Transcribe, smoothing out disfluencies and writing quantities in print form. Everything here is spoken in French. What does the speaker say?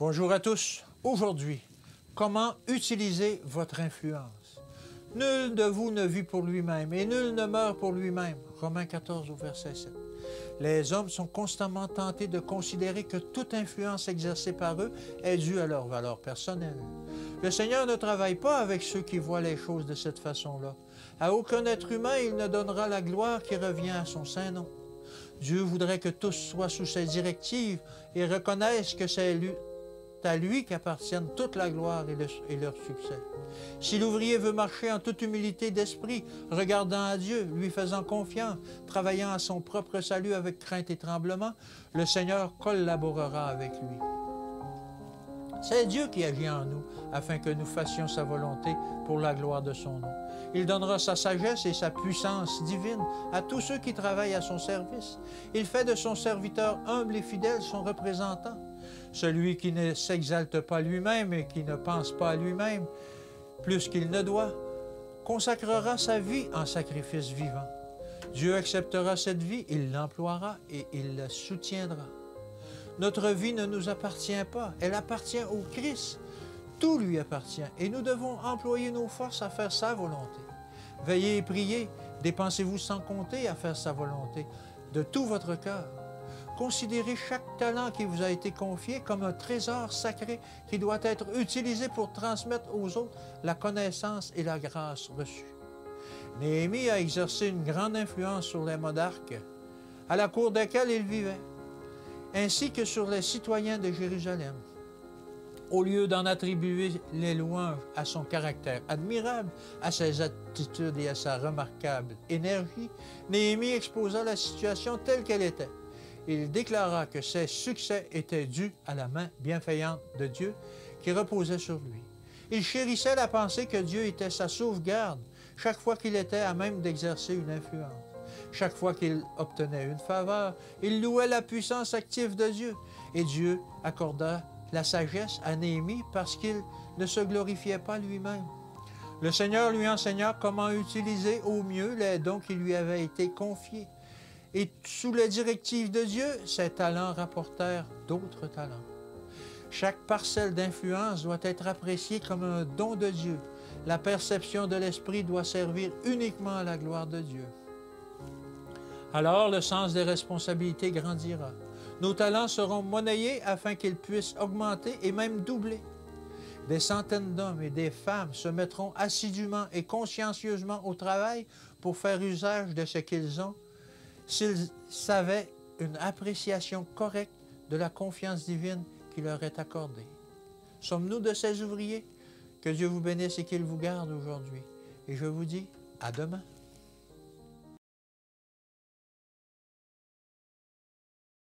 Bonjour à tous. Aujourd'hui, comment utiliser votre influence? Nul de vous ne vit pour lui-même et nul ne meurt pour lui-même. Romains 14 au verset 7. Les hommes sont constamment tentés de considérer que toute influence exercée par eux est due à leur valeur personnelle. Le Seigneur ne travaille pas avec ceux qui voient les choses de cette façon-là. À aucun être humain, il ne donnera la gloire qui revient à son saint nom. Dieu voudrait que tous soient sous ses directives et reconnaissent que c'est à lui qu'appartiennent toute la gloire et leur succès. Si l'ouvrier veut marcher en toute humilité d'esprit, regardant à Dieu, lui faisant confiance, travaillant à son propre salut avec crainte et tremblement, le Seigneur collaborera avec lui. C'est Dieu qui agit en nous, afin que nous fassions sa volonté pour la gloire de son nom. Il donnera sa sagesse et sa puissance divine à tous ceux qui travaillent à son service. Il fait de son serviteur humble et fidèle son représentant. Celui qui ne s'exalte pas lui-même et qui ne pense pas à lui-même plus qu'il ne doit, consacrera sa vie en sacrifice vivant. Dieu acceptera cette vie, il l'emploiera et il la soutiendra. Notre vie ne nous appartient pas, elle appartient au Christ. Tout lui appartient et nous devons employer nos forces à faire sa volonté. Veillez et priez, dépensez-vous sans compter à faire sa volonté, de tout votre cœur. Considérez chaque talent qui vous a été confié comme un trésor sacré qui doit être utilisé pour transmettre aux autres la connaissance et la grâce reçues. Néhémie a exercé une grande influence sur les monarques, à la cour desquels il vivait, ainsi que sur les citoyens de Jérusalem. Au lieu d'en attribuer les louanges à son caractère admirable, à ses attitudes et à sa remarquable énergie, Néhémie exposa la situation telle qu'elle était. Il déclara que ses succès étaient dus à la main bienfaisante de Dieu qui reposait sur lui. Il chérissait la pensée que Dieu était sa sauvegarde chaque fois qu'il était à même d'exercer une influence. Chaque fois qu'il obtenait une faveur, il louait la puissance active de Dieu. Et Dieu accorda la sagesse à Néhémie parce qu'il ne se glorifiait pas lui-même. Le Seigneur lui enseigna comment utiliser au mieux les dons qui lui avaient été confiés. Et sous les directives de Dieu, ses talents rapportèrent d'autres talents. Chaque parcelle d'influence doit être appréciée comme un don de Dieu. La perception de l'Esprit doit servir uniquement à la gloire de Dieu. Alors le sens des responsabilités grandira. Nos talents seront monnayés afin qu'ils puissent augmenter et même doubler. Des centaines d'hommes et des femmes se mettront assidûment et consciencieusement au travail pour faire usage de ce qu'ils ont, s'ils savaient une appréciation correcte de la confiance divine qui leur est accordée. Sommes-nous de ces ouvriers? Que Dieu vous bénisse et qu'il vous garde aujourd'hui. Et je vous dis à demain.